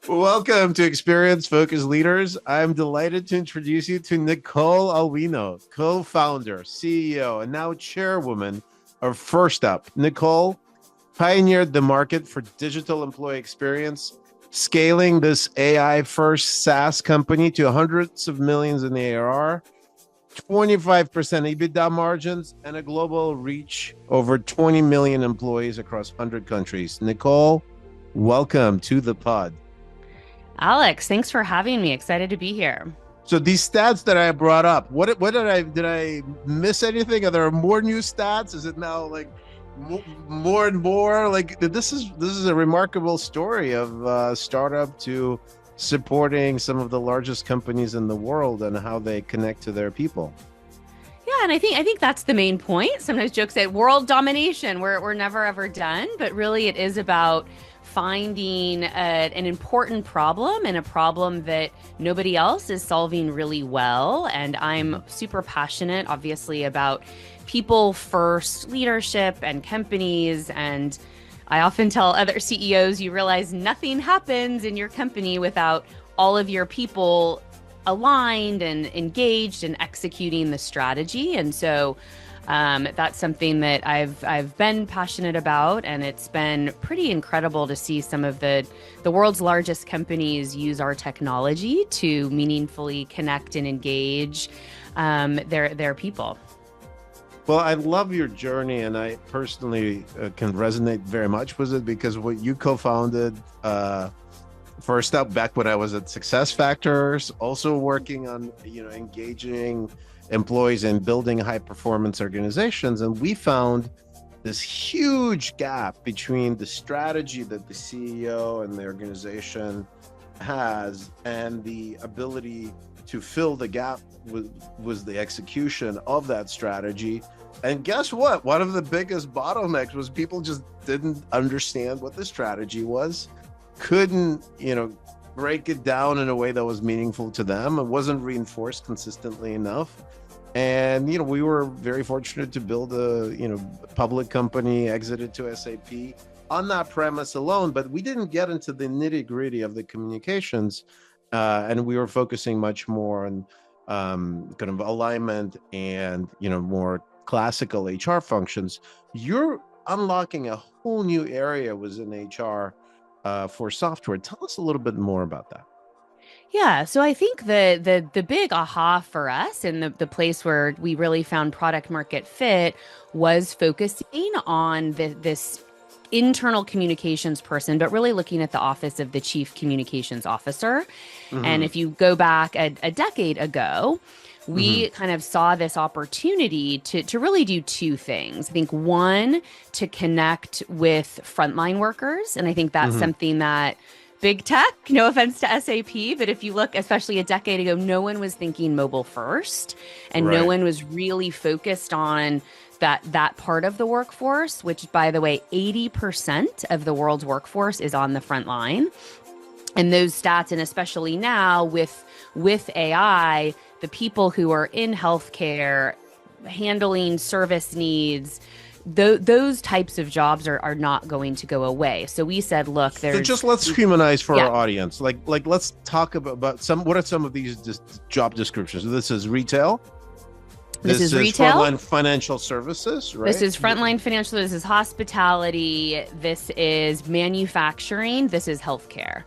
Welcome to Experience Focused Leaders. I'm delighted to introduce you to Nicole Alvino, co-founder, CEO, and now chairwoman of FirstUp. Nicole pioneered the market for digital employee experience, scaling this AI-first SaaS company to hundreds of millions in ARR, 25% EBITDA margins, and a global reach over 20 million employees across 100 countries. Nicole, welcome to the pod. Alex, thanks for having me. Excited to be here. So these stats that I brought up, what did I miss anything? Are there more new stats? Is it now like more and more? Like this is a remarkable story of startup to supporting some of the largest companies in the world and how they connect to their people. Yeah, and I think that's the main point. Sometimes jokes say world domination. We're never ever done, but really it is about finding an important problem and a problem that nobody else is solving really well. And I'm super passionate, obviously, about people first leadership and companies. And I often tell other CEOs, you realize nothing happens in your company without all of your people aligned and engaged and executing the strategy. And so that's something that I've been passionate about, and it's been pretty incredible to see some of the world's largest companies use our technology to meaningfully connect and engage their people. Well, I love your journey, and I personally can resonate very much with it because what you co-founded FirstUp back when I was at Success Factors, also working on engaging employees and building high performance organizations. And we found this huge gap between the strategy that the CEO and the organization has and the ability to fill the gap was the execution of that strategy. And guess what? One of the biggest bottlenecks was people just didn't understand what the strategy was, couldn't, break it down in a way that was meaningful to them. It wasn't reinforced consistently enough. And, we were very fortunate to build a, public company, exited to SAP on that premise alone, but we didn't get into the nitty gritty of the communications. And we were focusing much more on kind of alignment and, more classical HR functions. You're unlocking a whole new area within HR for software. Tell us a little bit more about that. Yeah, so I think the big aha for us and the place where we really found product market fit was focusing on this internal communications person, but really looking at the office of the chief communications officer. Mm-hmm. And if you go back a decade ago, we kind of saw this opportunity to really do two things. I think one, to connect with frontline workers. And I think that's something that big tech, no offense to SAP, but if you look, especially a decade ago, no one was thinking mobile first, and no one was really focused on that part of the workforce, which, by the way, 80% of the world's workforce is on the front line. And those stats, and especially now with AI, the people who are in healthcare, handling service needs, those types of jobs are not going to go away. So we said, look, let's humanize for our audience. Like let's talk about what are some of these job descriptions? This is retail. This is retail. Frontline financial services, right? This is frontline financial. This is hospitality. This is manufacturing. This is healthcare.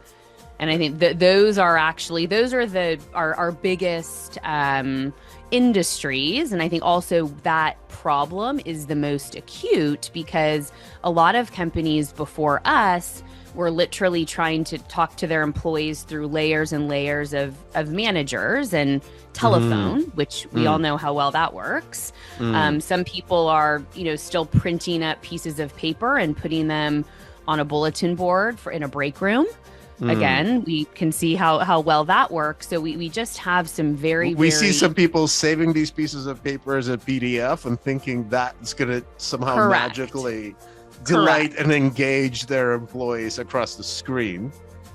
And I think those are our biggest industries. And I think also that problem is the most acute because a lot of companies before us were literally trying to talk to their employees through layers and layers of managers and telephone, which we all know how well that works. Some people are, still printing up pieces of paper and putting them on a bulletin board in a break room. Again, we can see how well that works. So we just have some we see some people saving these pieces of paper as a PDF and thinking that's going to somehow magically delight and engage their employees across the screen.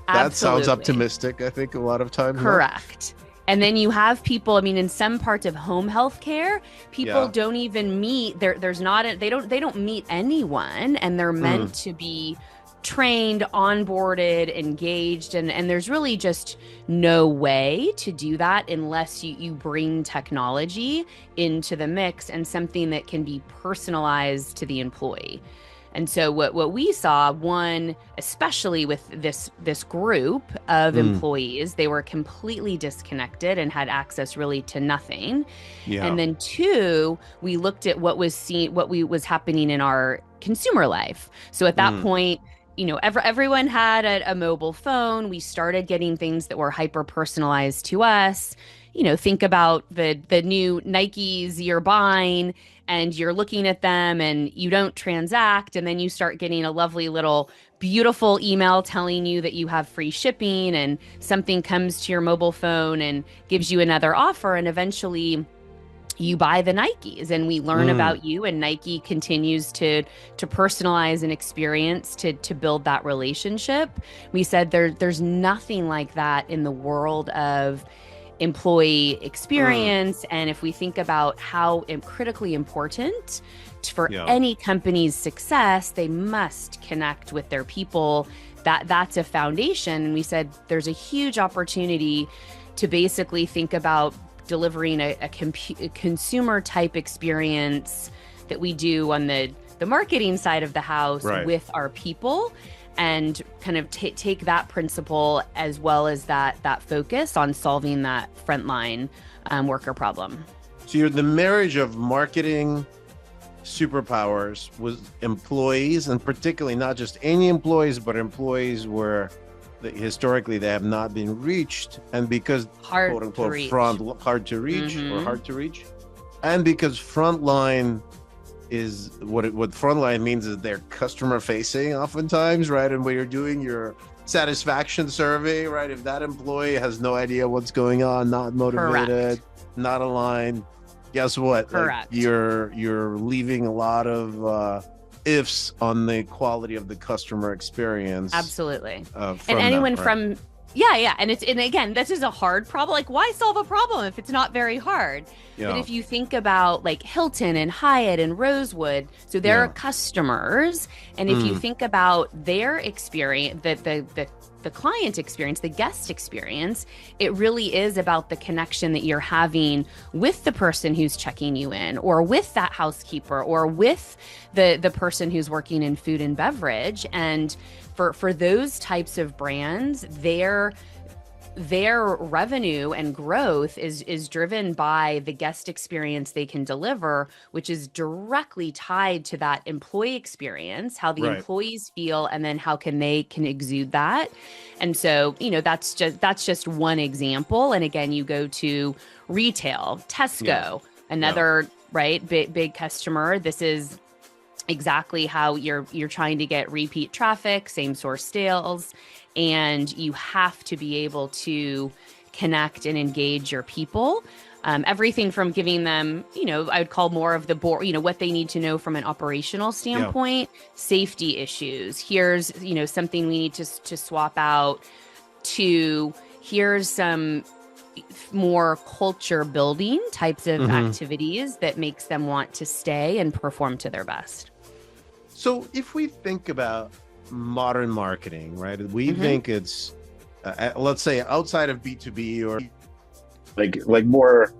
That sounds optimistic, I think, a lot of times. Correct. And then you have people, in some parts of home health care, people don't even meet, they don't meet anyone, and they're meant to be trained, onboarded, engaged, and there's really just no way to do that unless you bring technology into the mix and something that can be personalized to the employee. And so what we saw, one, especially with this group of employees, they were completely disconnected and had access really to nothing. Yeah. And then two, we looked at what was happening in our consumer life. So at that point, everyone had a mobile phone. We started getting things that were hyper personalized to us. Think about the new Nikes you're buying, and you're looking at them and you don't transact, and then you start getting a lovely little beautiful email telling you that you have free shipping, and something comes to your mobile phone and gives you another offer, and eventually you buy the Nikes, and we learn about you, and Nike continues to personalize an experience to build that relationship. We said there's nothing like that in the world of employee experience. And if we think about how critically important for any company's success, they must connect with their people. That's a foundation. And we said there's a huge opportunity to basically think about delivering a consumer type experience that we do on the marketing side of the house with our people, and kind of take that principle as well as that focus on solving that frontline worker problem. So you're the marriage of marketing superpowers with employees, and particularly not just any employees, but employees where historically they have not been reached, and because hard quote unquote to reach. hard to reach, and because frontline is what frontline means is they're customer facing oftentimes, right? And when you're doing your satisfaction survey, right, if that employee has no idea what's going on, not motivated, not aligned, guess what? Correct. Like you're leaving a lot of ifs on the quality of the customer experience. Absolutely. And anyone from and again, this is a hard problem. Like, why solve a problem if it's not very hard? But if you think about like Hilton and Hyatt and Rosewood, so they're customers, and if you think about their experience, the client experience, the guest experience, it really is about the connection that you're having with the person who's checking you in, or with that housekeeper, or with the person who's working in food and beverage. And for those types of brands, their revenue and growth is driven by the guest experience they can deliver, which is directly tied to that employee experience, how the employees feel, and then how can exude that. And so, that's just one example. And again, you go to retail, Tesco, another big customer. This is exactly how you're trying to get repeat traffic, same source sales, and you have to be able to connect and engage your people. Everything from giving them, I would call more of the board, what they need to know from an operational standpoint, safety issues. Here's, something we need to swap out, to here's some more culture building types of activities that makes them want to stay and perform to their best. So if we think about modern marketing, right, we think it's, let's say outside of B2B, or like more,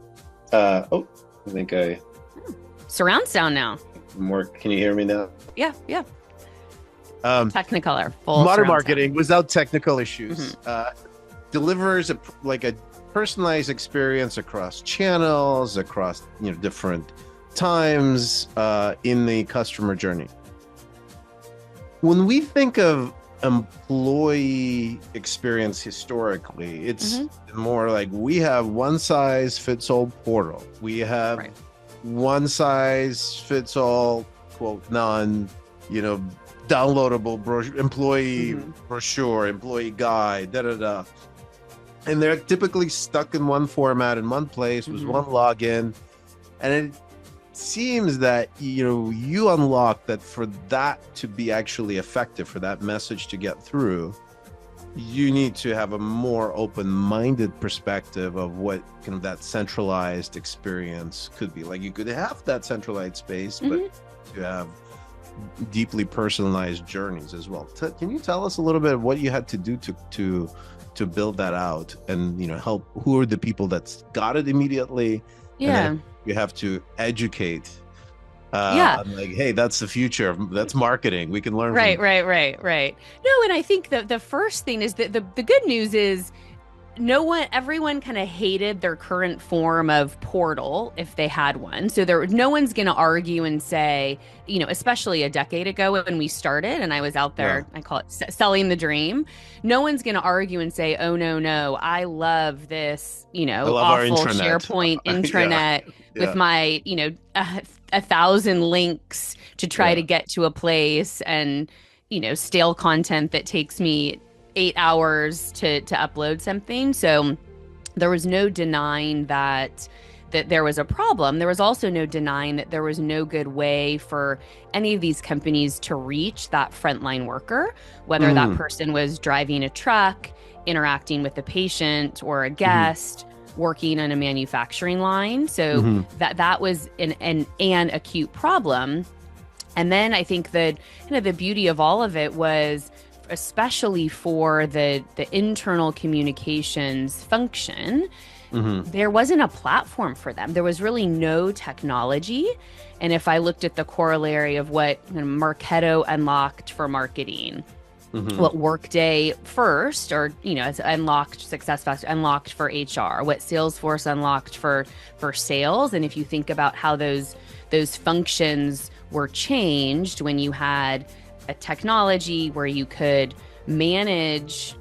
surround sound now. More, can you hear me now? Yeah. Technicolor, full modern marketing sound without technical issues, delivers a personalized experience across channels, across different times in the customer journey. When we think of employee experience historically, it's more like we have one size fits all portal. We have one size fits all, quote, downloadable employee brochure, employee guide, and they're typically stuck in one format in one place with one login. And it seems that you unlock that for that to be actually effective, for that message to get through, you need to have a more open-minded perspective of what kind of that centralized experience could be. Like, you could have that centralized space, but to have deeply personalized journeys as well. Can you tell us a little bit of what you had to do to build that out, and help, who are the people that got it immediately, and then you have to educate like, hey, that's the future, that's marketing, we can learn right. from No, and I think the first thing is that the good news is everyone kind of hated their current form of portal if they had one. So no one's going to argue and say, especially a decade ago when we started and I was out there, I call it selling the dream. No one's going to argue and say, oh, no, I love this, awful SharePoint intranet with my, 1,000 links to try to get to a place, and, stale content that takes me 8 hours to upload something. So there was no denying that there was a problem. There was also no denying that there was no good way for any of these companies to reach that frontline worker, whether that person was driving a truck, interacting with a patient or a guest, working on a manufacturing line. So that was an acute problem. And then I think that the beauty of all of it was, especially for the internal communications function, there wasn't a platform for them. There was really no technology. And if I looked at the corollary of what Marketo unlocked for marketing, what Workday first, or it's unlocked, SuccessFactors unlocked for HR, what Salesforce unlocked for sales, and if you think about how those functions were changed when you had a technology where you could manage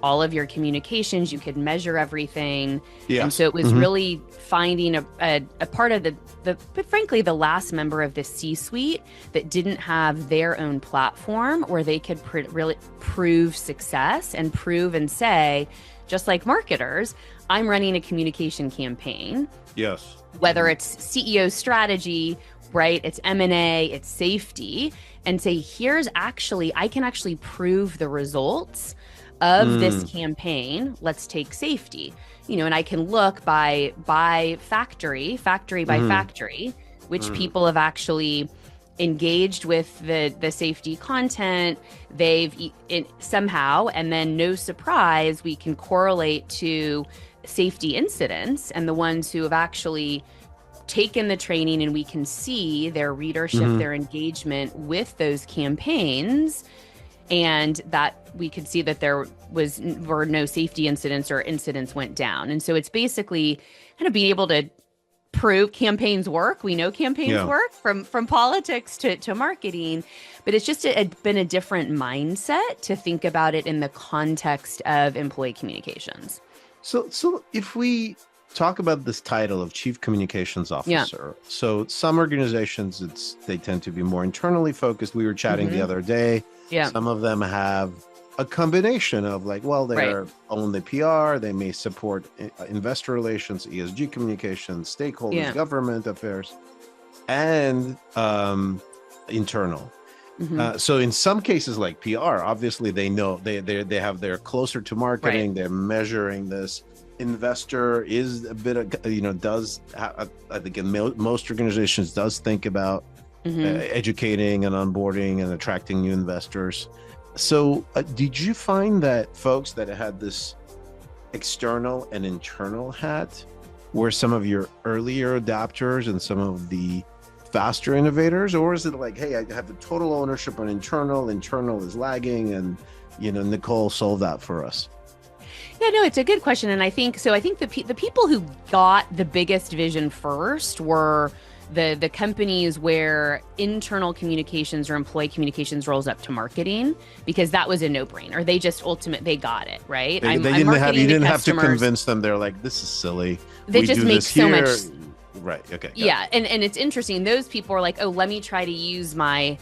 all of your communications, you could measure everything. And so it was really finding a part of but frankly, the last member of the C-suite that didn't have their own platform where they could really prove success and prove and say, just like marketers, I'm running a communication campaign. Yes. Whether it's CEO strategy, right? It's M&A, it's safety, and say, I can actually prove the results of this campaign. Let's take safety, and I can look by factory by factory, which people have actually engaged with the safety content, they've somehow, and then no surprise, we can correlate to safety incidents and the ones who have actually taken the training, and we can see their readership, their engagement with those campaigns, and that we could see that there were no safety incidents, or incidents went down. And so it's basically kind of being able to prove campaigns work. We know campaigns work from politics to marketing, but it's just been a different mindset to think about it in the context of employee communications. So if we talk about this title of Chief Communications Officer. So some organizations, they tend to be more internally focused. We were chatting the other day. Some of them have a combination of they own the PR, they may support investor relations, ESG communications, stakeholders, government affairs, and internal. So in some cases like PR, obviously they know they're closer to marketing, they're measuring this. Investor is a bit of, I think in most organizations does think about educating and onboarding and attracting new investors. So did you find that folks that had this external and internal hat were some of your earlier adopters and some of the faster innovators, or is it like, hey, I have the total ownership on internal is lagging, and Nicole solved that for us? Yeah, no, it's a good question. And I think the people who got the biggest vision first were the companies where internal communications or employee communications rolls up to marketing, because that was a no-brainer. They got it, right? You didn't have to convince them. They're like, this is silly. They just make so much. Right. Okay. Yeah. And it's interesting. Those people are like, oh, let me try to use my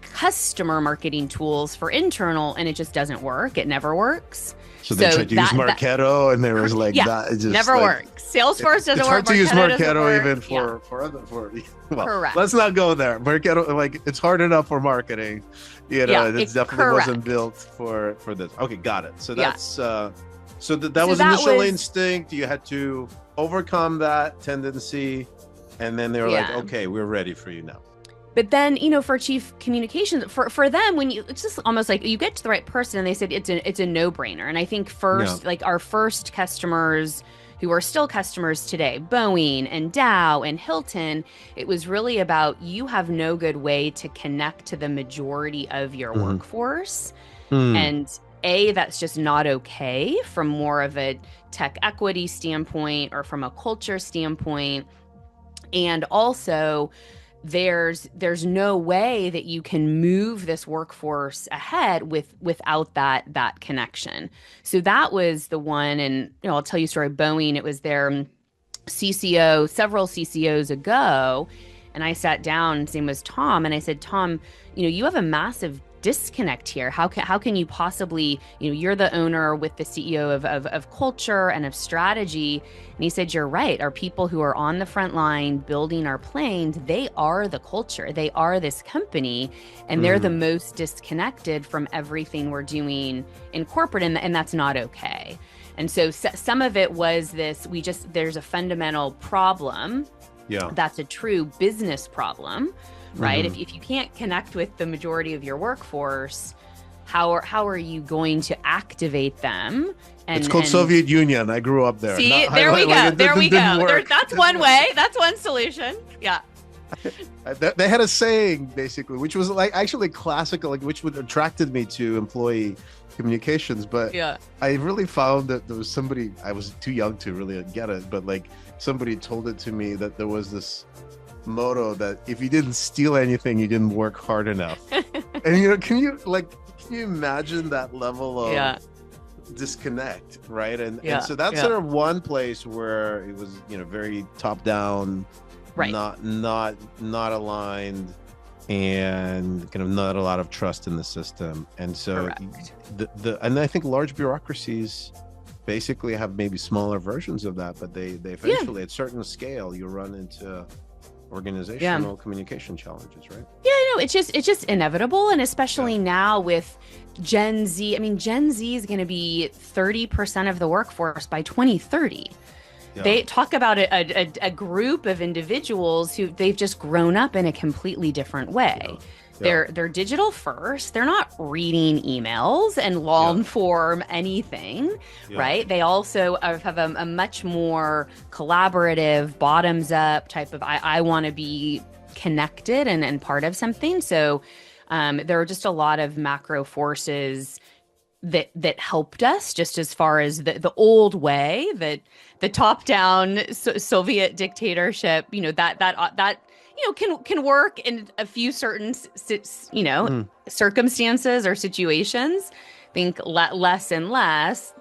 customer marketing tools for internal, and it just doesn't work. It never works. So they tried to use Marketo, and there was that it just never works. Salesforce doesn't work. It's hard to use Marketo even for other correct. Let's not go there. Marketo, it's hard enough for marketing. It definitely wasn't built for this. Okay, got it. So that's that was initial instinct. You had to overcome that tendency, and then they were like, okay, we're ready for you now. But then, for chief communications, for them, when it's just almost like you get to the right person and they said it's a no-brainer. And I think Yeah. first, like our first customers who are still customers today, Boeing and Dow and Hilton, it was really about you have no good way to connect to the majority of your Hmm. workforce. Hmm. And A, that's just not okay from more of a tech equity standpoint or from a culture standpoint. And also, there's no way that you can move this workforce ahead without that connection. So that was the one. And I'll tell you a story. Boeing, it was their CCO several CCOs ago, and I sat down, his name was Tom, and I said, Tom, you have a massive disconnect here. How can you possibly, you're the owner with the CEO of culture and of strategy. And he said, you're right. Our people who are on the front line building our planes, they are the culture. They are this company, and they're the Hmm. most disconnected from everything we're doing in corporate, and that's not okay. And so some of it was this, there's a fundamental problem Yeah. that's a true business problem, right? Hmm. If you can't connect with the majority of your workforce, how are you going to activate them? It's And called Soviet Union. I grew up there. see, Not, there we like go. it There we didn't go. work. That's one way. That's one solution. Yeah. They had a saying basically, which was like actually classical, like which would attracted me to employee communications. But Yeah. I really found that there was somebody, I was too young to really get it, but like somebody told it to me that there was this motto that if you didn't steal anything, you didn't work hard enough. And can you imagine that level of Yeah. disconnect, right? And Yeah. so that's Yeah. sort of one place where it was very top down, Right. not aligned, and kind of not a lot of trust in the system. And so Correct. and I think large bureaucracies basically have maybe smaller versions of that, but they eventually at certain scale you run into organizational communication challenges, right? Yeah, no, it's just inevitable, and especially now with Gen Z. I mean, Gen Z is going to be 30% of the workforce by 2030. Yeah. They talk about a group of individuals who they've just grown up in a completely different way. Yeah. They're digital first. They're not reading emails and long form anything, right? They also have a much more collaborative, bottoms up type of I want to be connected and part of something. So there are just a lot of macro forces that helped us, just as far as the old way, that the top down Soviet dictatorship, that can work in a few certain circumstances or situations. I think less and less.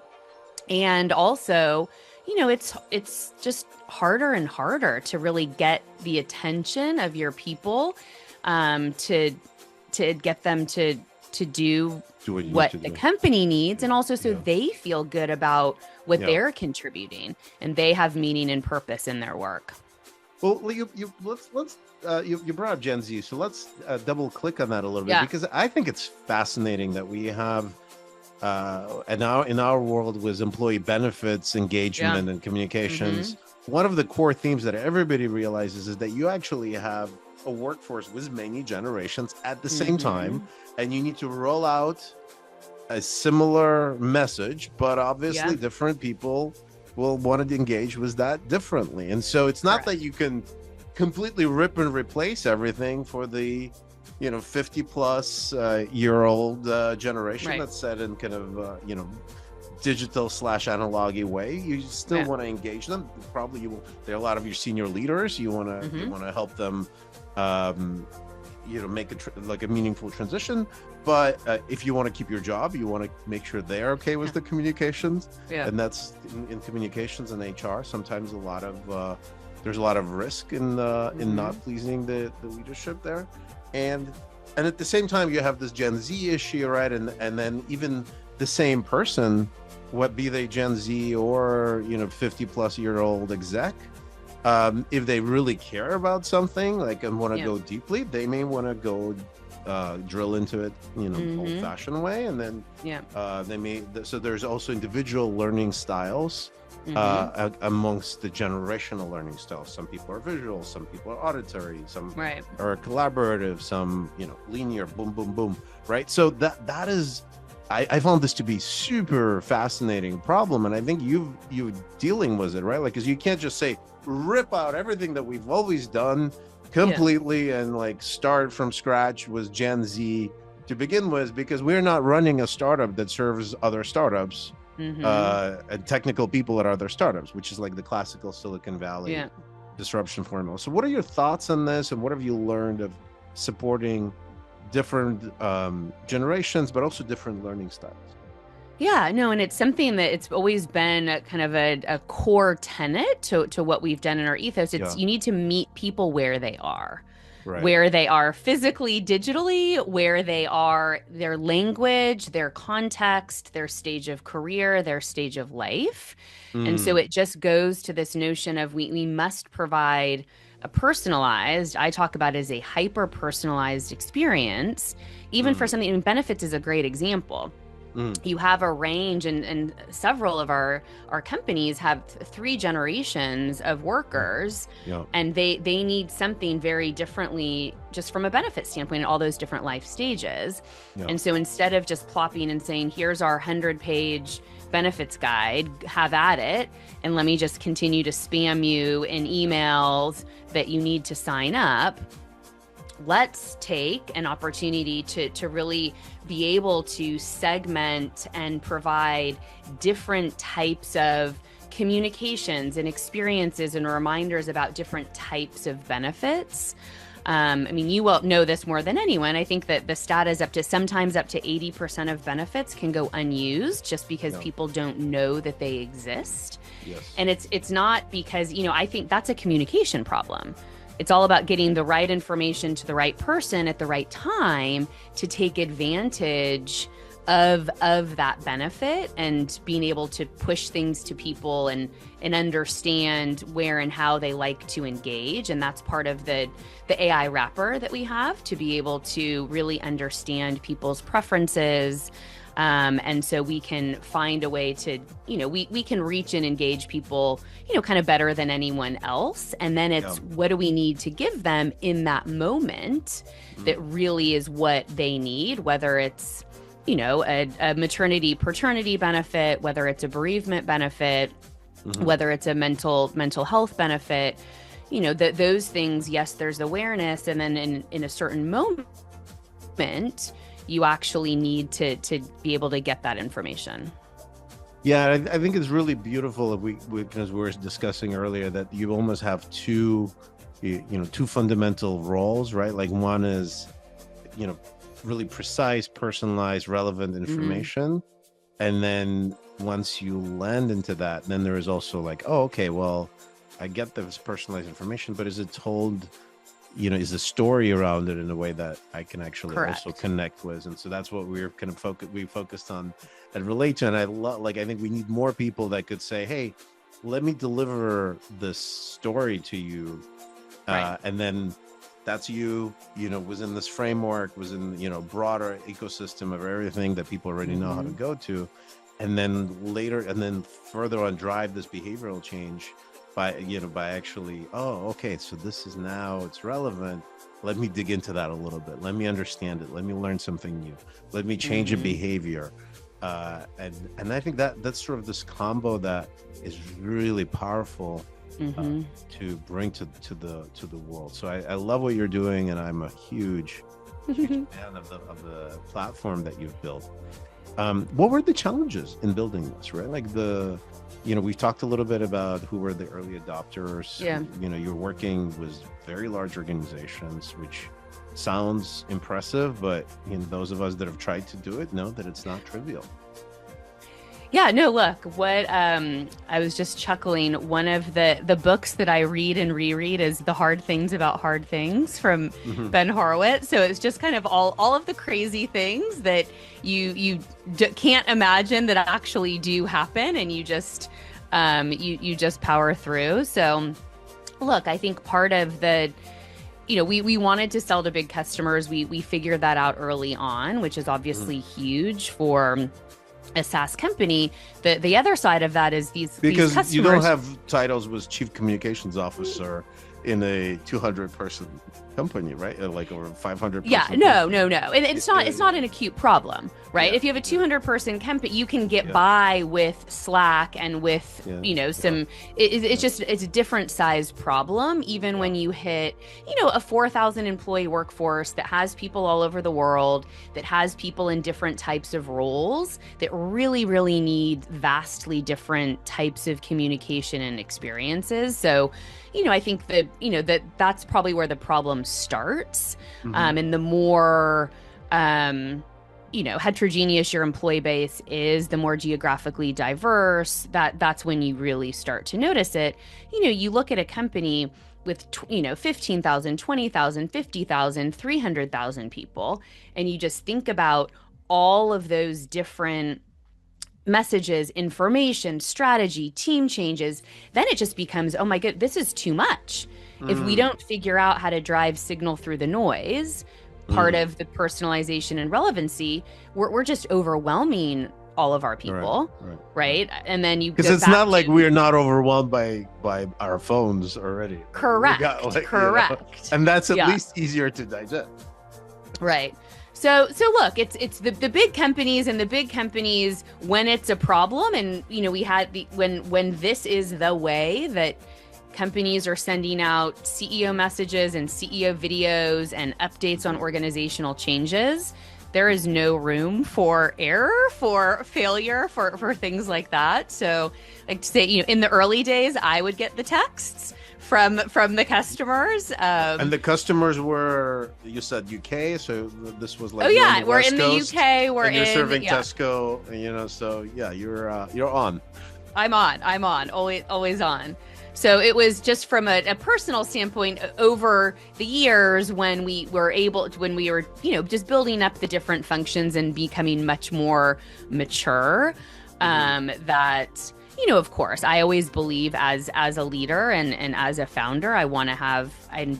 And also, it's just harder and harder to really get the attention of your people, to get them to do what the company needs, and also so they feel good about what they're contributing and they have meaning and purpose in their work. Well, you brought up Gen Z, so let's double click on that a little bit, because I think it's fascinating that we have and now in our world with employee benefits, engagement, and communications, one of the core themes that everybody realizes is that you actually have a workforce with many generations at the same time, and you need to roll out a similar message, but obviously different people will want to engage with that differently. And so it's not that you can completely rip and replace everything for the 50 plus year old generation that's set in kind of digital / analog way. You still want to engage them. Probably there are a lot of your senior leaders. You want to help them make a meaningful transition. But if you want to keep your job, you want to make sure they're okay with the communications. And that's in communications and HR. Sometimes there's a lot of risk in not pleasing the leadership there. And at the same time, you have this Gen Z issue, right? And then even the same person, what be they Gen Z or 50 plus year old exec, if they really care about something, like and want to go deeply, they may want to go drill into it, old-fashioned way, and then Yeah. so there's also individual learning styles amongst the generational learning styles. Some people are visual, some people are auditory, some are collaborative, some linear, boom, boom, boom, right? So that is, I found this to be super fascinating problem, and I think you dealing with it, right? Like, because you can't just say rip out everything that we've always done completely and like start from scratch with Gen Z to begin with, because we're not running a startup that serves other startups and technical people at other startups, which is like the classical Silicon Valley disruption formula. So what are your thoughts on this, and what have you learned of supporting different generations, but also different learning styles? Yeah, no, and it's something that it's always been kind of a core tenet to what we've done in our ethos. It's you need to meet people where they are. Right. Where they are physically, digitally, where they are, their language, their context, their stage of career, their stage of life. And so it just goes to this notion of we must provide a personalized, I talk about as a hyper-personalized experience, even for something, and benefits is a great example. You have a range, and several of our companies have 3 generations of workers, and they need something very differently just from a benefit standpoint in all those different life stages. And so instead of just plopping and saying, here's our 100-page benefits guide, have at it, and let me just continue to spam you in emails that you need to sign up, let's take an opportunity to really be able to segment and provide different types of communications and experiences and reminders about different types of benefits. I mean, you will know this more than anyone. I think that the stat is sometimes up to 80% of benefits can go unused just because people don't know that they exist. And it's not because, I think that's a communication problem. It's all about getting the right information to the right person at the right time to take advantage of that benefit and being able to push things to people and understand where and how they like to engage. And that's part of the AI wrapper that we have to be able to really understand people's preferences. And so we can find a way to, we can reach and engage people, kind of better than anyone else. And then it's what do we need to give them in that moment that really is what they need, whether it's, a maternity, paternity benefit, whether it's a bereavement benefit, whether it's a mental health benefit, those things, yes, there's awareness. And then in a certain moment, you actually need to be able to get that information. Yeah, I think it's really beautiful because we were discussing earlier that you almost have two fundamental roles, right? Like one is, really precise, personalized, relevant information. And then once you land into that, then there is also like, oh, okay, well, I get this personalized information, but is it told, is the story around it in a way that I can actually also connect with? And so that's what we're kind of focused on at Relayto. And I think we need more people that could say, hey, let me deliver this story to you. And then that's within this framework, within, broader ecosystem of everything that people already know how to go to. And then further on drive this behavioral change by actually, oh, okay, so this is now, it's relevant. Let me dig into that a little bit. Let me understand it. Let me learn something new. Let me change a behavior. And I think that's sort of this combo that is really powerful to bring to the world. So I love what you're doing, and I'm a huge fan of the platform that you've built. What were the challenges in building this, right? Like we've talked a little bit about who were the early adopters. You're working with very large organizations, which sounds impressive, but those of us that have tried to do it know that it's not trivial. Yeah, no, look, what I was just chuckling. One of the books that I read and reread is The Hard Things About Hard Things from Ben Horowitz. So it's just kind of all of the crazy things that you can't imagine that actually do happen, and you just you just power through. So look, I think part of the we wanted to sell to big customers. We figured that out early on, which is obviously huge for a SaaS company. The other side of that is these customers, you don't have titles with chief communications officer in a 200 person company, right? Like over 500 person. Yeah, no. And it's not an acute problem, right? If you have a 200 person company, you can get by with Slack and with some it's a different size problem even when you hit a 4,000 employee workforce that has people all over the world, that has people in different types of roles that really need vastly different types of communication and experiences. So I think that that's probably where the problem starts. And the more heterogeneous your employee base is, the more geographically diverse, that's when you really start to notice it. You look at a company with 15,000, 20,000, 50,000, 300,000 people, and you just think about all of those different messages, information, strategy, team changes, then it just becomes, oh my god, this is too much. If we don't figure out how to drive signal through the noise, part of the personalization and relevancy, we're just overwhelming all of our people, right? And then you, because it's not like we're not overwhelmed by our phones already. Correct. Correct. And that's at least easier to digest. Right. So look, it's the big companies, and the big companies, when it's a problem, and we had when this is the way that companies are sending out CEO messages and CEO videos and updates on organizational changes, there is no room for error, for failure, for things like that. So like to say, in the early days, I would get the texts from the customers. And the customers were, you said UK, so this was like, we're in the UK. We're you're serving Tesco, so you're on. I'm on, always on. So it was just from a personal standpoint over the years when we were just building up the different functions and becoming much more mature, that, of course, I always believe as a leader and as a founder, I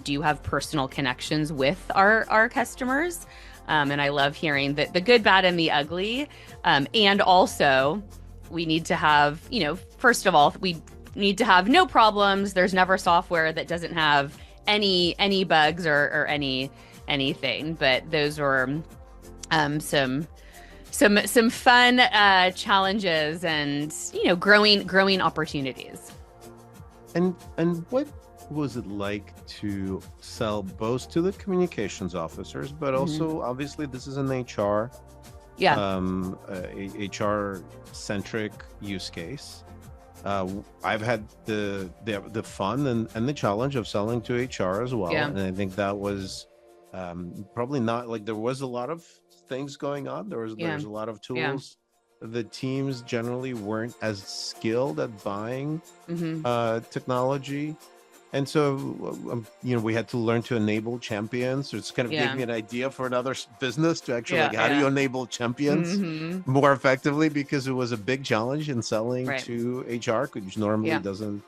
do have personal connections with our customers. And I love hearing the good, bad, and the ugly. And also we need to have, first of all, we need to have no problems. There's never software that doesn't have any bugs or anything. But those were some fun challenges and growing opportunities. And what was it like to sell both to the communications officers, but also obviously this is an HR HR centric use case. I've had the fun and the challenge of selling to HR as well, and I think that was probably not like, there was a lot of things going on. There was a lot of tools. The teams generally weren't as skilled at buying technology, and so we had to learn to enable champions. So it's kind of gave me an idea for another business to actually how do you enable champions more effectively, because it was a big challenge in selling to HR, which normally doesn't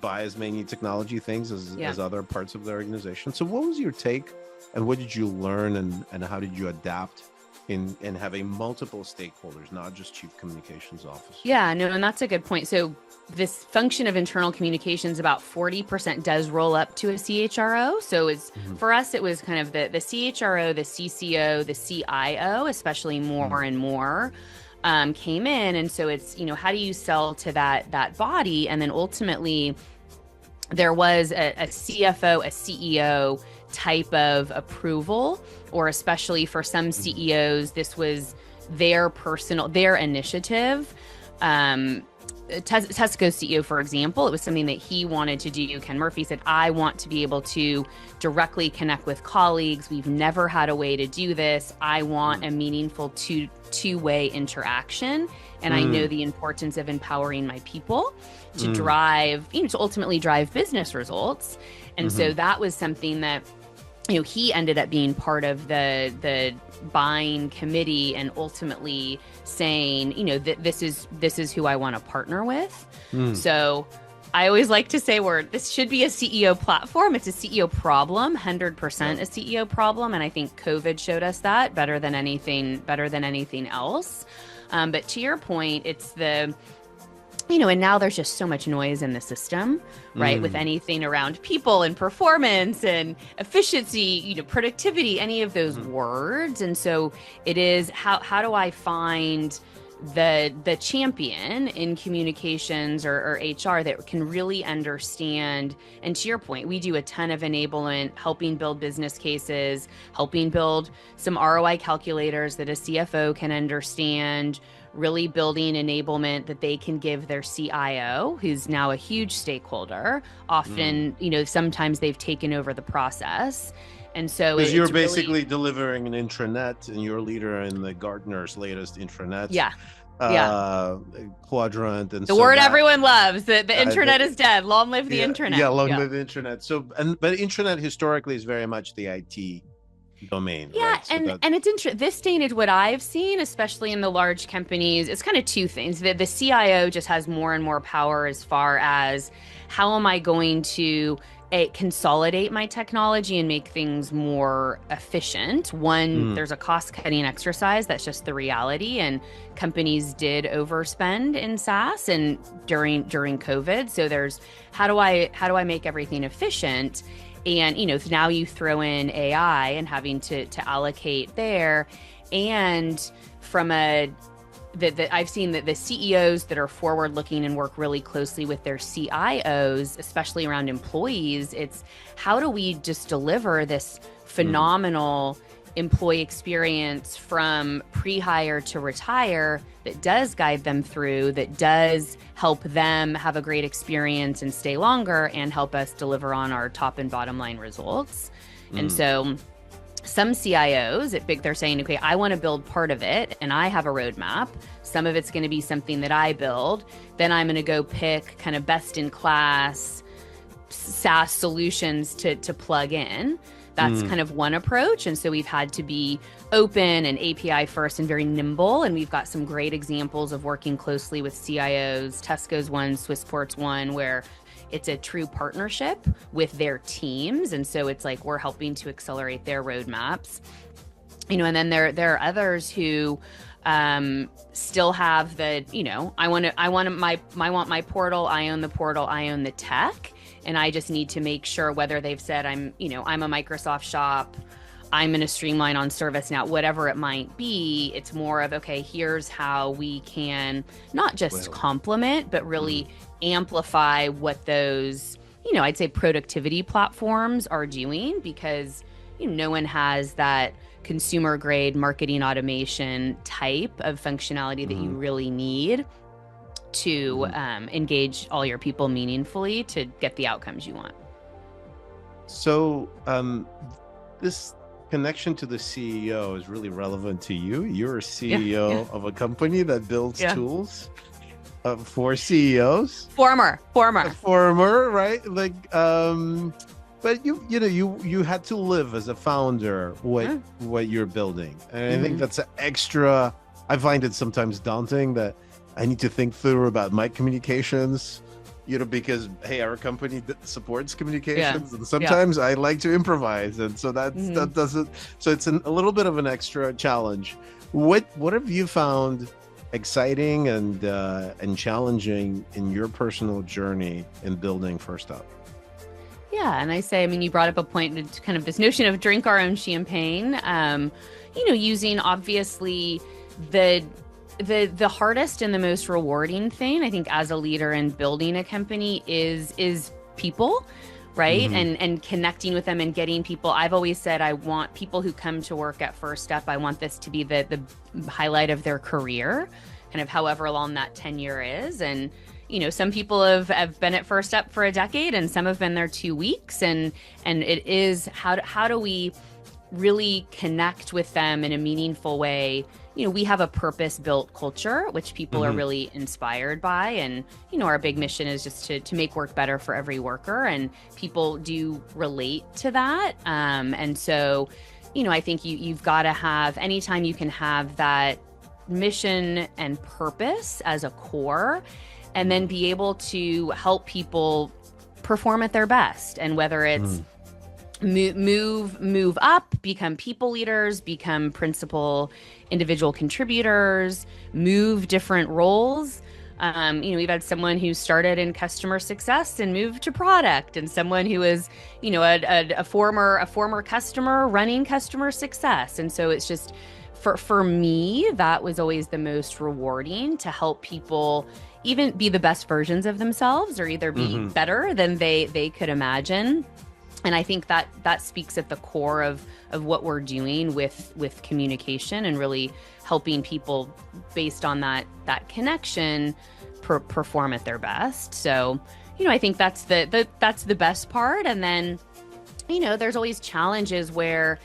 buy as many technology things as other parts of the organization. So what was your take, and what did you learn, and how did you adapt in having multiple stakeholders, not just chief communications officer? And that's a good point. So this function of internal communications, about 40% does roll up to a CHRO. So it's for us, it was kind of the CHRO, the CCO, the CIO, especially more and more came in. And so it's, how do you sell to that body? And then ultimately there was a CFO, a CEO type of approval, or especially for some CEOs, this was their initiative. Tesco's CEO, for example, it was something that he wanted to do. Ken Murphy said, I want to be able to directly connect with colleagues. We've never had a way to do this. I want a meaningful two-way interaction. And I know the importance of empowering my people to drive, to ultimately drive business results. And so that was something that, he ended up being part of the buying committee and ultimately saying, this is who I want to partner with. So I always like to say this should be a CEO platform. It's a CEO problem, 100% a CEO problem. And I think COVID showed us that better than anything else. But to your point, it's and now there's just so much noise in the system, right? With anything around people and performance and efficiency, productivity, any of those words. And so it is, how do I find the champion in communications or HR that can really understand? And to your point, we do a ton of enablement, helping build business cases, helping build some ROI calculators that a CFO can understand, really building enablement that they can give their CIO, who's now a huge stakeholder. Often, sometimes they've taken over the process. And so because you're basically delivering an intranet, and you're a leader in the Gartner's latest intranet quadrant. And the word everyone loves, the internet is dead. Long live the internet. Yeah, long live the internet. So, but intranet historically is very much the IT domain. Yeah, right? So and it's interesting. This day and age, what I've seen, especially in the large companies, it's kind of two things. The CIO just has more and more power as far as how am I going to consolidate my technology and make things more efficient. One, there's a cost-cutting exercise. That's just the reality. And companies did overspend in SaaS and during COVID. So there's how do I make everything efficient? And now you throw in AI and having to allocate there. And from I've seen that the CEOs that are forward looking and work really closely with their CIOs, especially around employees, it's how do we just deliver this phenomenal employee experience from pre-hire to retire that does guide them through, that does help them have a great experience and stay longer and help us deliver on our top and bottom line results. And so some CIOs they're saying, okay, I want to build part of it and I have a roadmap. Some of it's going to be something that I build. Then I'm going to go pick kind of best in class SaaS solutions to plug in. That's kind of one approach. And so we've had to be open and API first and very nimble. And we've got some great examples of working closely with CIOs. Tesco's one, Swissport's one, where it's a true partnership with their teams. And so it's like we're helping to accelerate their roadmaps. And then there are others who still have I want my portal, I own the portal, I own the tech. And I just need to make sure whether they've said I'm a Microsoft shop, I'm going to streamline on ServiceNow, whatever it might be. It's more of, okay, here's how we can not just complement, but really amplify what those, I'd say productivity platforms are doing, because no one has that consumer grade marketing automation type of functionality that you really need to engage all your people meaningfully to get the outcomes you want. So this connection to the CEO is really relevant to you. You're a CEO of a company that builds tools for CEOs. Former, right? Like, but you had to live as a founder what you're building, and I think that's an extra. I find it sometimes daunting that I need to think through about my communications, because, hey, our company supports communications, and sometimes I like to improvise, and so that doesn't. So it's a little bit of an extra challenge. What have you found exciting and challenging in your personal journey in building FirstUp? Yeah, and I say, you brought up a point, it's kind of this notion of drink our own champagne. Using obviously the hardest and the most rewarding thing, I think, as a leader in building a company is people, right? And connecting with them and getting people. I've always said I want people who come to work at FirstUp, I want this to be the highlight of their career, kind of however long that tenure is. And some people have been at FirstUp for a decade, and some have been there 2 weeks. And it is how do we really connect with them in a meaningful way? We have a purpose-built culture, which people are really inspired by. And, our big mission is just to make work better for every worker. And people do relate to that. And so, I think you've got to have, anytime you can have that mission and purpose as a core, and then be able to help people perform at their best. And whether it's move up, become people leaders, become principal individual contributors, move different roles. We've had someone who started in customer success and moved to product, and someone who is, a former customer running customer success. And so it's just, for me, that was always the most rewarding, to help people even be the best versions of themselves, or either be better than they could imagine. And I think that speaks at the core of what we're doing with communication, and really helping people based on that connection perform at their best. So, I think that's the best part. And then, there's always challenges where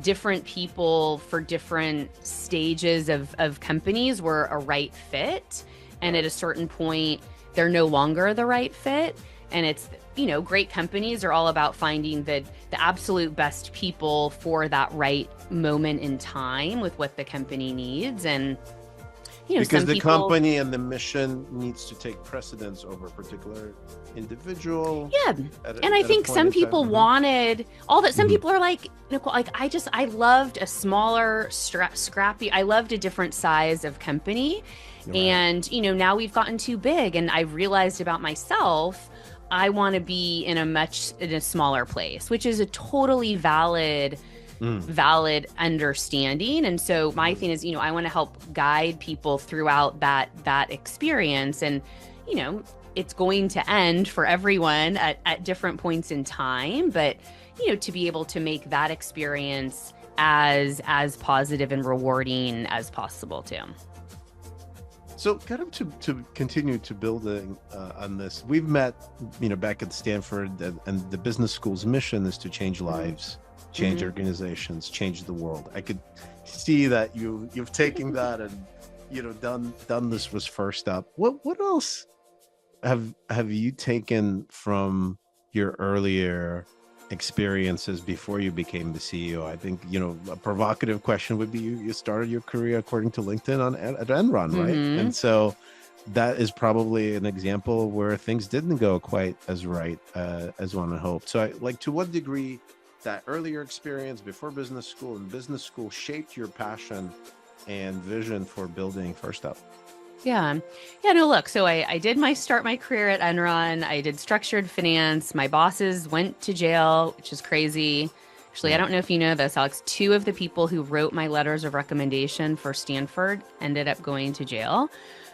different people for different stages of companies were a right fit. And at a certain point, they're no longer the right fit. And it's, great companies are all about finding the absolute best people for that right moment in time with what the company needs. And, because the company and the mission needs to take precedence over a particular individual. Yeah. And I think some people wanted all that. Some people are like, Nicole, like, I loved a smaller, scrappy, I loved a different size of company. Right. And, now we've gotten too big, and I've realized about myself, I want to be in a smaller place, which is a totally valid understanding. And so my thing is, I want to help guide people throughout that experience. And, it's going to end for everyone at different points in time, but, to be able to make that experience as positive and rewarding as possible too. So kind of to continue to building on this, we've met, back at Stanford, and the business school's mission is to change lives, change organizations, change the world. I could see that you've taken that and, done this with FirstUp. What else have you taken from your earlier experiences before you became the CEO? I think, a provocative question would be, you started your career, according to LinkedIn, at Enron, right? And so that is probably an example where things didn't go quite as right as one had hoped. So to what degree that earlier experience before business school and business school shaped your passion and vision for building FirstUp? Yeah. No, look, so I did start my career at Enron. I did structured finance. My bosses went to jail, which is crazy. Actually, I don't know if you know this, Alex. 2 of the people who wrote my letters of recommendation for Stanford ended up going to jail.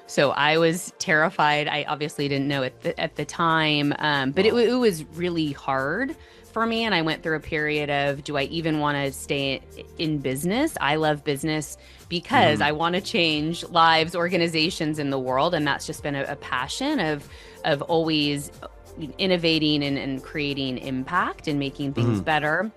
So I was terrified. I obviously didn't know at the time, but it was really hard for me. And I went through a period of, do I even want to stay in business? I love business because I want to change lives, organizations in the world. And that's just been a passion of always innovating and creating impact and making things better.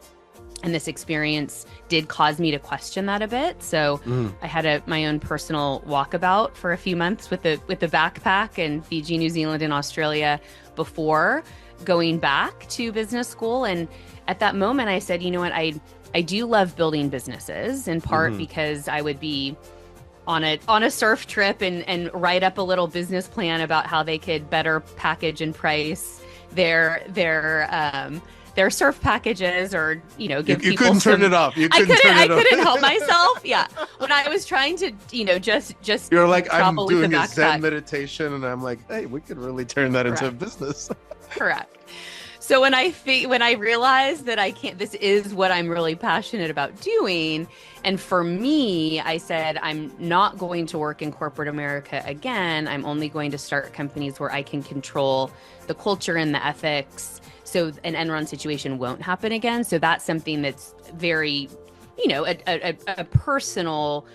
And this experience did cause me to question that a bit. So I had my own personal walkabout for a few months with the backpack in Fiji, New Zealand, and Australia before going back to business school. And at that moment, I said, you know what, I do love building businesses, in part because I would be on a surf trip and write up a little business plan about how they could better package and price their surf packages, or give people. You couldn't turn it off. I couldn't help myself. Yeah, when I was trying to, just you're like, I'm doing a Zen meditation, and I'm like, hey, we could really turn that into a business. Correct. So when I realized that I can't, this is what I'm really passionate about doing. And for me, I said, I'm not going to work in corporate America again. I'm only going to start companies where I can control the culture and the ethics, so an Enron situation won't happen again. So that's something that's very, a personal,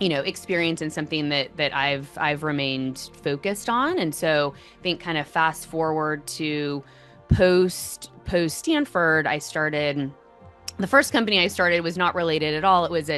experience, and something that I've remained focused on. And so I think kind of fast forward to post Stanford, the first company I started was not related at all. It was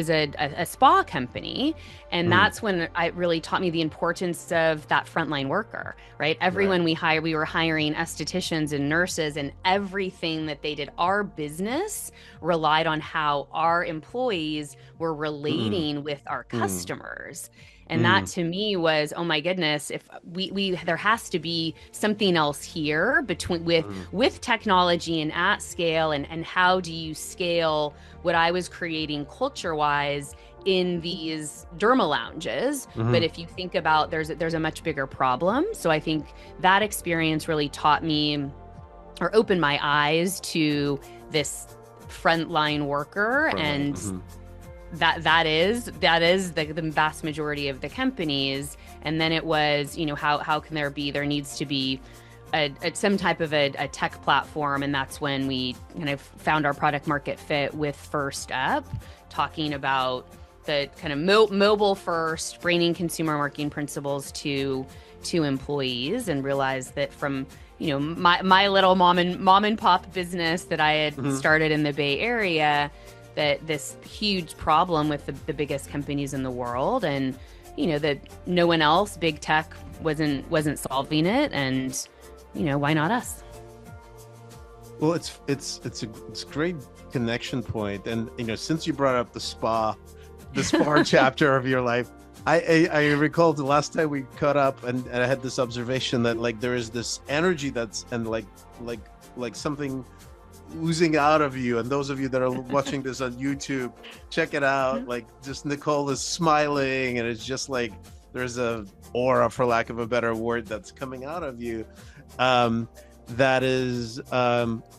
a spa company. And that's when it really taught me the importance of that frontline worker, right? Everyone we were hiring estheticians and nurses, and everything that they did, our business relied on how our employees were relating with our customers. And that to me was, oh my goodness, if we there has to be something else here between with technology and at scale, and how do you scale what I was creating culture wise in these derma lounges. But if you think about, there's a much bigger problem. So I think that experience really taught me, or opened my eyes to this frontline worker, and that is the vast majority of the companies. And then it was, how can there needs to be some type of a tech platform. And that's when we kind of found our product market fit with FirstUp, talking about the kind of mobile first, bringing consumer marketing principles to employees, and realized that from my little mom and pop business that I had started in the Bay Area, that this huge problem with the biggest companies in the world, and that no one else, big tech, wasn't solving it, and why not us? Well, it's a great connection point. And since you brought up the spa chapter of your life, I recall the last time we caught up, and I had this observation that like there is this energy like something oozing out of you. And those of you that are watching this on YouTube, check it out. Like, just Nicole is smiling, and it's just like there's a aura, for lack of a better word, that's coming out of you, that is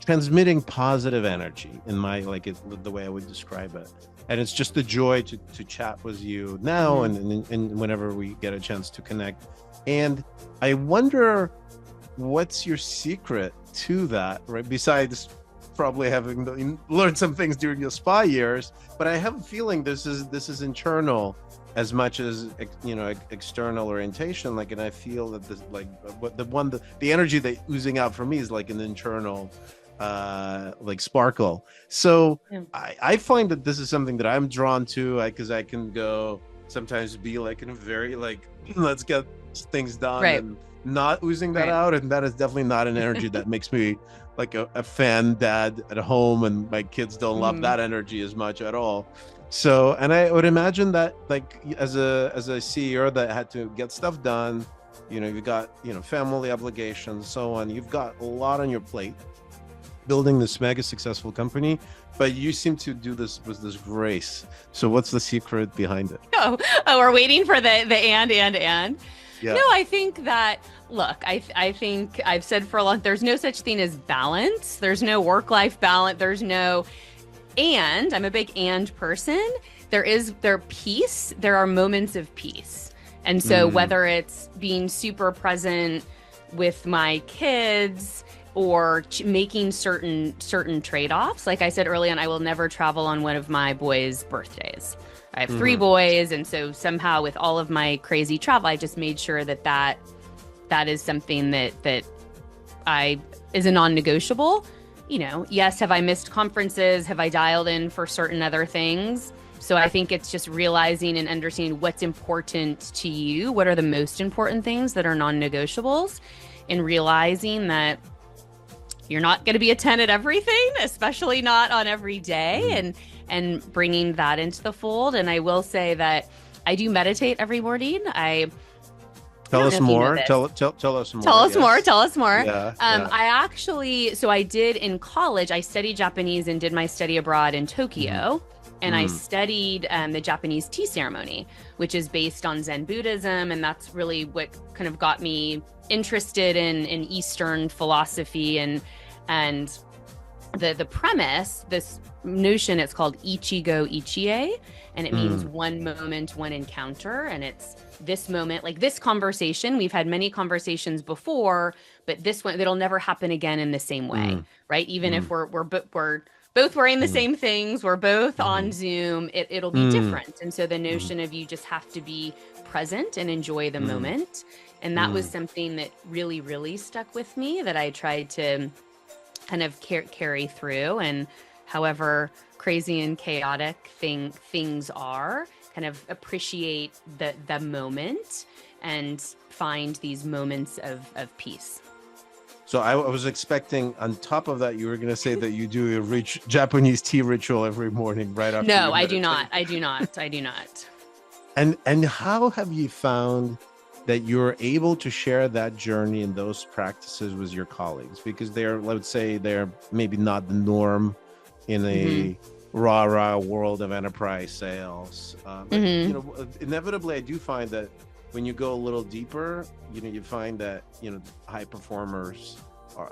transmitting positive energy, in my the way I would describe it. And it's just a joy to chat with you now, and whenever we get a chance to connect. And I wonder, what's your secret to that, right? Besides probably having learned some things during your spa years, but I have a feeling this is internal as much as external orientation. And I feel that this the energy that oozing out from me is like an internal sparkle. So yeah. I find that this is something that I'm drawn to, because I can go sometimes be like in a very let's get things done, right, and not oozing that out. And that is definitely not an energy that makes me like a fan dad at home, and my kids don't love that energy as much at all. So, and I would imagine that as a CEO that had to get stuff done, you've got family obligations, so on, you've got a lot on your plate building this mega successful company, but you seem to do this with this grace. So what's the secret behind it? Oh, we're waiting for the and. Yeah. No, I think that, look, I think I've said for a long, there's no such thing as balance. There's no work-life balance. There's no, and I'm a big and person. There are moments of peace. And so whether it's being super present with my kids, or making certain trade-offs. Like I said early on, I will never travel on one of my boys' birthdays. I have 3 boys, and so somehow with all of my crazy travel, I just made sure that is something that is a non-negotiable. Yes, have I missed conferences? Have I dialed in for certain other things? So I think it's just realizing and understanding what's important to you. What are the most important things that are non-negotiables? And realizing that you're not going to be a 10 at everything, especially not on every day, and bringing that into the fold. And I will say that I do meditate every morning. Tell us more. Tell us more. Tell us more. Yeah, I did in college, I studied Japanese and did my study abroad in Tokyo. And I studied the Japanese tea ceremony, which is based on Zen Buddhism. And that's really what kind of got me interested in Eastern philosophy, and the premise, this notion, it's called Ichigo Ichie, and it means one moment, one encounter. And it's this moment, like this conversation. We've had many conversations before, but this one, it'll never happen again in the same way, right? Even if we're both wearing the same things, we're both on Zoom, it'll be different. And so the notion of you just have to be present and enjoy the moment. And that was something that really, really stuck with me, that I tried to kind of carry through. And however crazy and chaotic things are, kind of appreciate the moment and find these moments of peace. So I was expecting, on top of that, you were going to say that you do a Japanese tea ritual every morning right after. No, I do not. And how have you found that you're able to share that journey and those practices with your colleagues? Because they're, let's say, they're maybe not the norm in a rah world of enterprise sales. But you know, inevitably, I do find that when you go a little deeper, you know, you find that, you know, high performers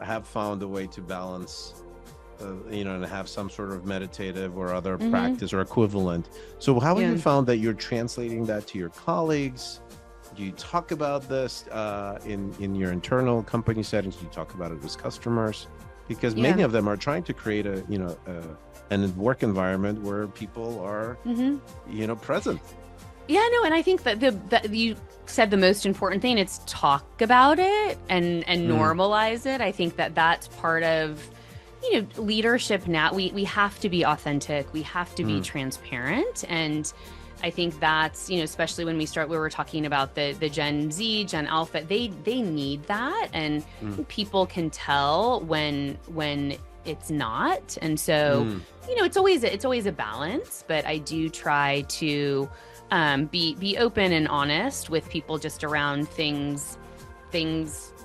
have found a way to balance, you know, and have some sort of meditative or other practice or equivalent. So how have you found that you're translating that to your colleagues? Do you talk about this in your internal company settings? Do you talk about it with customers? Because many of them are trying to create a, you know, a work environment where people are, you know, present. Yeah, no, and I think that you said the most important thing. It's talk about it and normalize it. I think that that's part of, you know, leadership now. We have to be authentic. We have to be transparent. And I think that's, you know, especially when we were talking about the Gen Z, Gen Alpha, they need that. And people can tell when it's not. And so, you know, it's always a balance, but I do try to be open and honest with people just around things,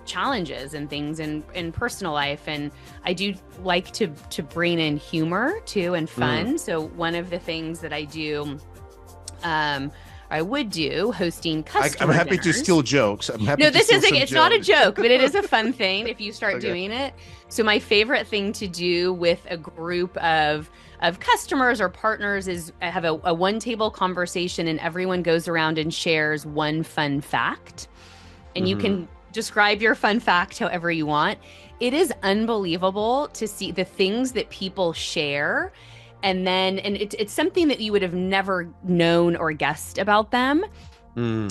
challenges and things in personal life. And I do like to bring in humor too and fun. So one of the things that I do, I would do hosting customer I'm happy dinners. to steal jokes. I'm happy. No, this is it's not a joke, but it is a fun thing if you start doing it. So my favorite thing to do with a group of customers or partners is have a one table conversation, and everyone goes around and shares one fun fact. And you can describe your fun fact however you want. It is unbelievable to see the things that people share. And it's something that you would have never known or guessed about them.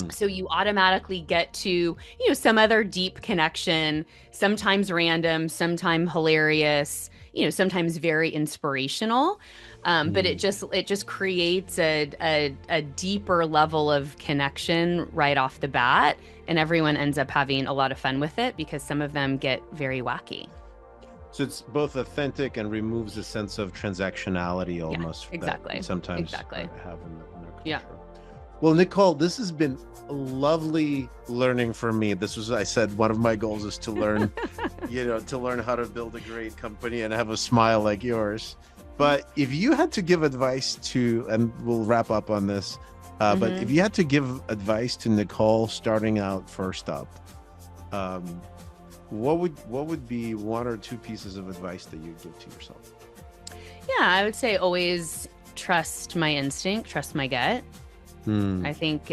So you automatically get to, you know, some other deep connection, sometimes random, sometimes hilarious, you know, sometimes very inspirational. But it just creates a deeper level of connection right off the bat. And everyone ends up having a lot of fun with it because some of them get very wacky. So it's both authentic and removes a sense of transactionality almost. Yeah, exactly. That sometimes have in our culture. Yeah. Well, Nicole, this has been lovely learning for me. This was, I said, one of my goals is to learn, you know, to learn how to build a great company and have a smile like yours. But if you had to give advice to, and we'll wrap up on this, but if you had to give advice to Nicole starting out FirstUp, what would be one or two pieces of advice that you'd give to yourself? Yeah, I would say always trust my instinct, trust my gut. I think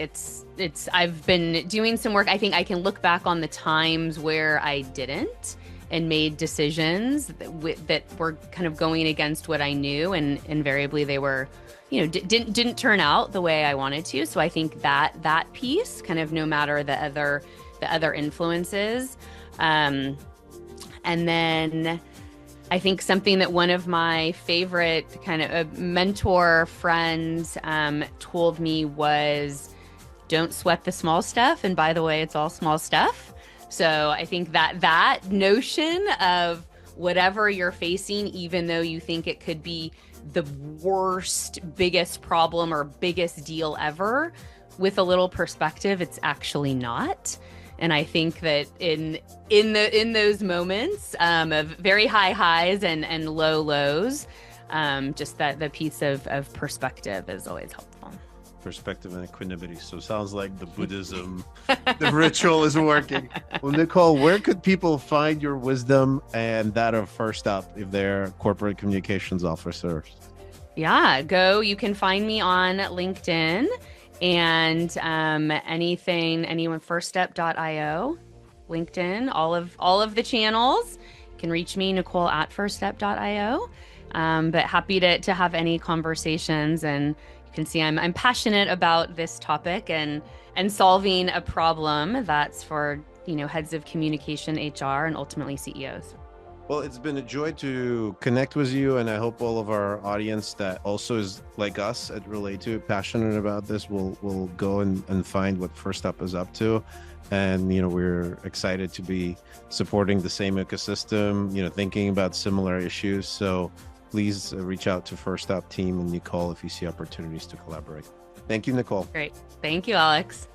I've been doing some work. I think I can look back on the times where I didn't and made decisions that were kind of going against what I knew, and invariably they were, you know, didn't turn out the way I wanted to. So I think that piece, kind of no matter the other influences. And then I think something that one of my favorite kind of mentor friends told me was, don't sweat the small stuff. And by the way, it's all small stuff. So I think that notion of whatever you're facing, even though you think it could be the worst, biggest problem or biggest deal ever, with a little perspective, it's actually not. And I think that in those moments of very high highs and low lows, just that the piece of perspective is always helpful. Perspective and equanimity. So it sounds like the Buddhism, the ritual is working. Well, Nicole, where could people find your wisdom and that of FirstUp if they're corporate communications officers? Yeah, you can find me on LinkedIn. And anyone, firstup.io, LinkedIn, all of the channels. You can reach me, Nicole at firstup.io. But happy to have any conversations. And you can see I'm passionate about this topic and solving a problem that's for, you know, heads of communication, HR, and ultimately CEOs. Well, it's been a joy to connect with you, and I hope all of our audience that also is like us at Relayto, passionate about this, will go and find what FirstUp is up to. And, you know, we're excited to be supporting the same ecosystem, you know, thinking about similar issues. So please reach out to FirstUp team and Nicole if you see opportunities to collaborate. Thank you, Nicole. Great. Thank you, Alex.